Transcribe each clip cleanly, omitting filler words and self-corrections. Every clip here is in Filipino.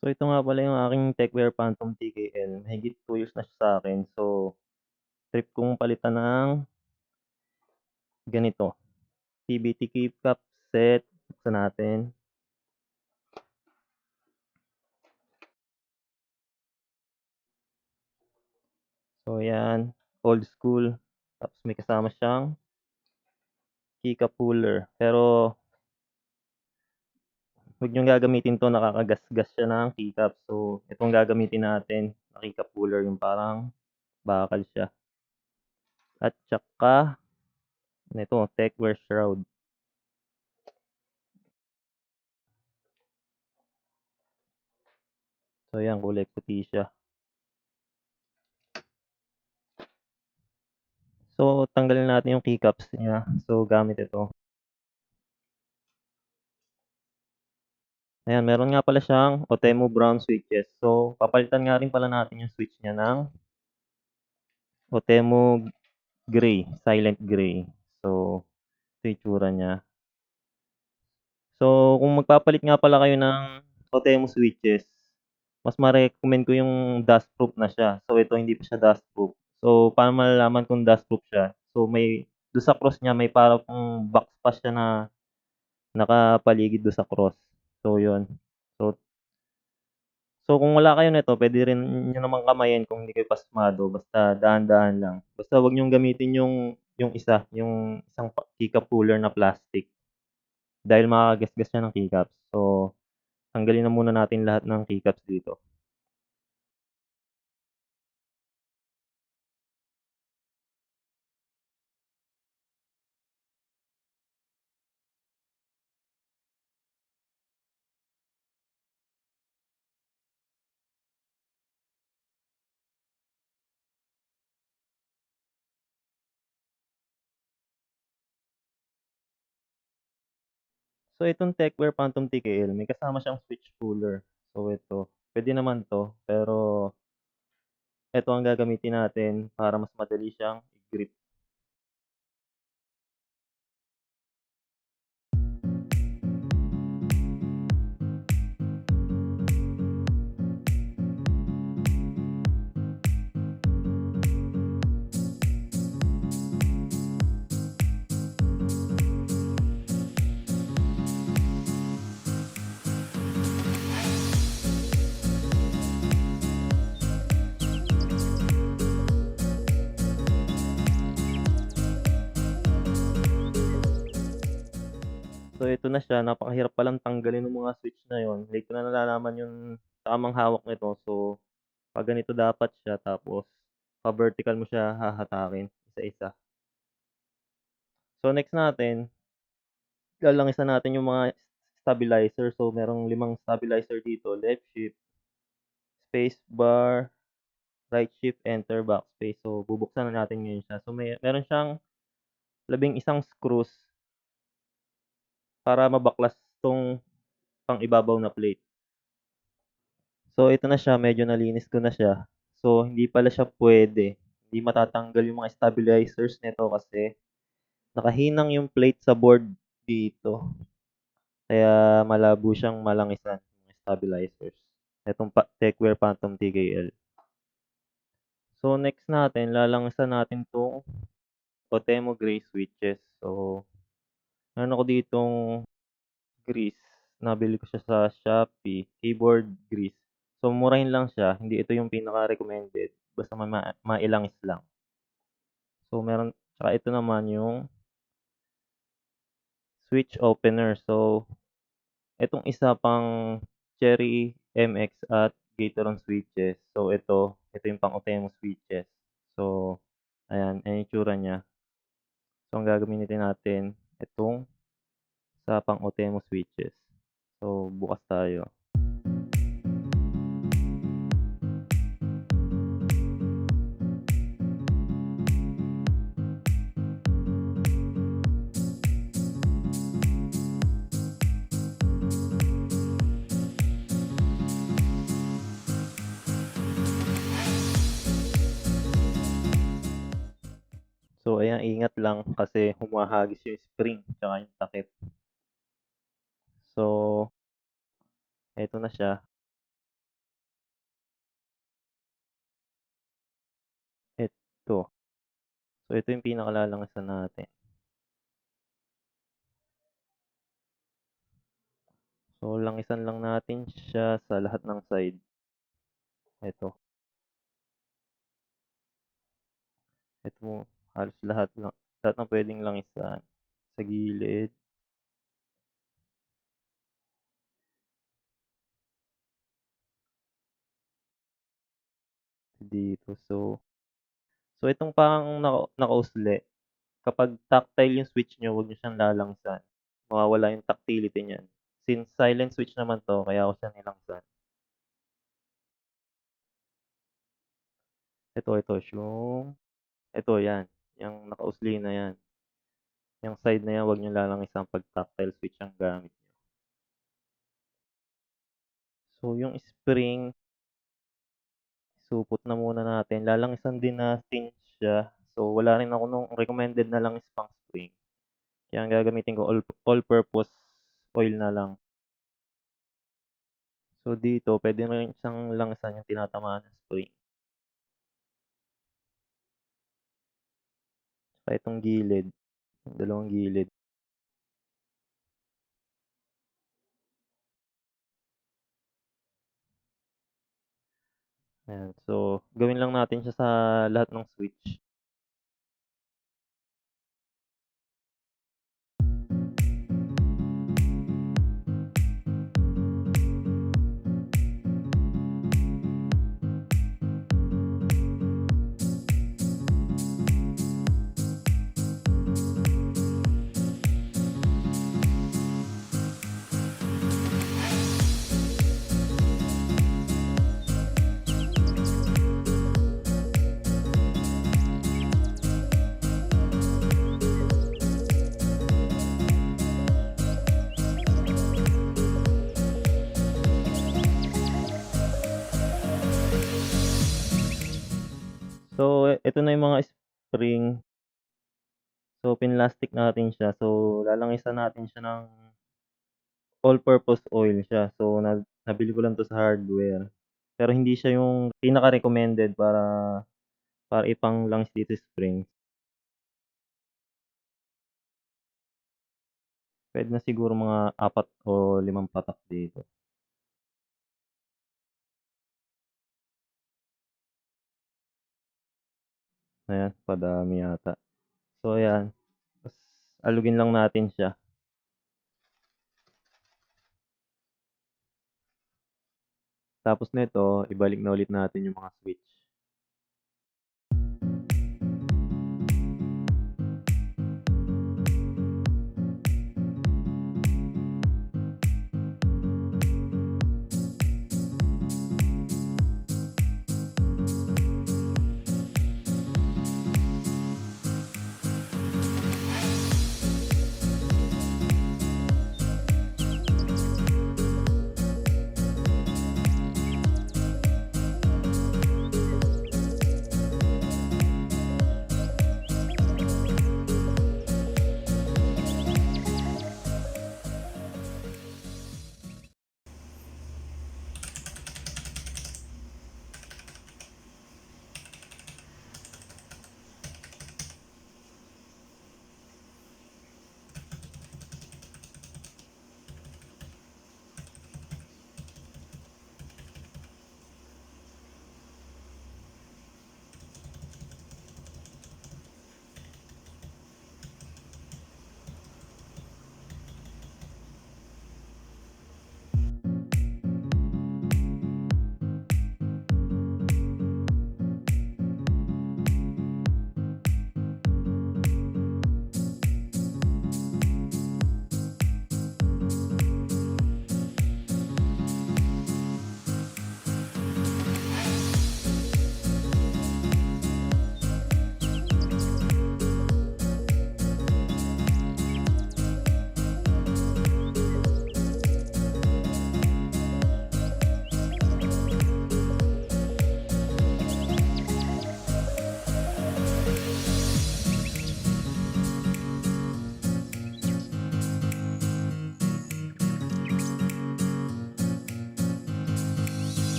So, ito nga pala yung aking Techwear Phantom TKL. Mahigit 2 years na siya sa'kin. So, trip kong palitan ng ganito, PBT keep cap set. Buksan natin. So, ayan, old school. Tapos may kasama siyang keycap puller. Pero 'wag niyong gagamitin 'to, nakakagasgas siya ng keycap. So, itong gagamitin natin na keycap puller, yung parang bakal siya. At tsaka nito, Techwear shroud. So, ayan, kulay puti siya. So, tanggalin natin yung keycaps niya. So, gamit ito. Ayan, meron nga pala siyang Otemu brown switches. So, papalitan nga rin pala natin yung switch niya ng Otemu gray, silent gray. So, ito yung itsura niya. So, kung magpapalit nga pala kayo ng Otemu switches, mas ma-recommend ko yung dustproof na siya. So, ito hindi pa siya dustproof. So, paano malalaman kung dustproof siya? So, doon sa cross niya may parang box pa siya na nakapaligid doon sa cross. So, yun. So, kung wala kayo nito, puwede rin niyo namang kamayin kung hindi kayo pasmado, basta dahan-dahan lang. Basta 'wag niyong gamitin yung isang keycap puller na plastic dahil makakagasgas siya ng keycaps. So, tanggalin na muna natin lahat ng keycaps dito. So, itong Techwear Phantom TKL may kasama siyang switch puller. So, ito, puwede naman 'to, pero ito ang gagamitin natin para mas madali siyang i-grip. So, ito na siya, napakahirap palang tanggalin nung mga switch na yun. Late ko na nalalaman yung tamang hawak nito. So, 'pag ganito dapat siya, tapos pa-vertical mo siya hahatakin isa-isa. So, next natin, lalangisan natin yung mga stabilizer. So, merong 5 stabilizer dito, left shift, space bar, right shift, enter, backspace. So, bubuksan na natin ngayon siya. So, meron siyang 11 screws para mabaklas 'tong pang-ibabaw na plate. So, ito na siya, medyo nalinis ko na siya. So, hindi pala siya puwede, hindi matatanggal yung mga stabilizers nito kasi nakahinang yung plate sa board dito. Kaya malabo siyang malangisan yung stabilizers. Itong Techwear Phantom TKL. So, next natin, lalangisan natin 'tong Otemu gray switches. So, meron ako ditong grease, nabili ko siya sa Shopee, keyboard grease. So, murahin lang siya, hindi ito yung pinaka-recommended, basta mailangis lang. So, tsaka ito naman yung switch opener. So, itong isa pang Cherry MX at Gateron switches. So, ito yung pang Otemu switches. So, ayan yung itsura niya. So, ang gagamitin natin, itong sa pang Otemu switches. So, bukas tayo. So, ayan, ingat lang kasi humahagis yung spring tsaka yung takip. So, eto na siya. So, ito yung pinakalalangasan natin. So, langisan lang natin siya sa lahat ng side. Ito. Ito, halos lahat ng puwedeng langisan. Sa gilid, dito. So itong parang nakausli, kapag tactile yung switch niyo, huwag niyo siyang lalangsan. Mawawala yung tactility niyan. Since silent switch naman 'to, kaya ko siya nilangsan. Ito ito 'yan, yang nakausli na 'yan. Yang side na 'yan, huwag niyong lalangisan 'pag tactile switch ang gamit niyo. So yung spring, supot na muna natin. Lalangisan din natin siya. So wala rin ako nung recommended na langis pang spring. Kaya ang gagamitin ko all-purpose oil na lang. So dito puwede rin siyang langisan yung tinatamaan ng spring. Tsaka itong gilid, yung dalawang gilid. Ayan, so gawin lang natin siya sa lahat ng switch. So ito na yung mga spring. So pinlastic natin siya. So lalangisan natin siya ng all-purpose oil siya. So nabili ko lang 'to sa hardware. Pero hindi siya yung pinaka-recommended para ipanglangis dito sa springs. Puwede na siguro mga 4 o 5 patak dito. Ayan, padami yata. So ayan, ta's alugin lang natin siya. Tapos nito, ibalik na ulit natin yung mga switch.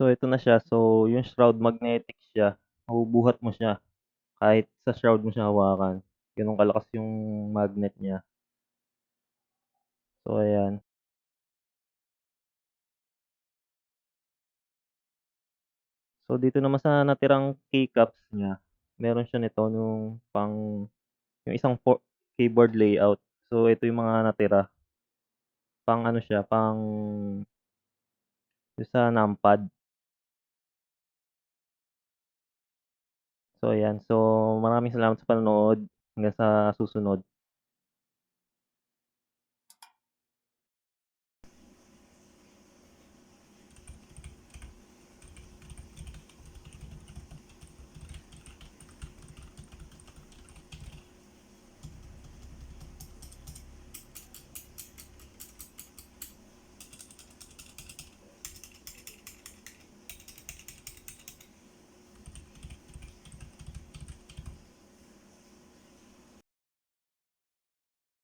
So, ito na siya. So, yung shroud magnetic siya. Mabubuhat mo siya kahit sa shroud mo siya hawakan. Gano'n kalakas yung magnet niya. So, ayan. So, dito naman sa natirang keycaps niya, meron siya nito nung yung isang keyboard layout. So, ito yung mga natira. Pang-ano siya, yung sa numpad. So, ayan. So, maraming salamat sa panonood. Hanggang sa susunod.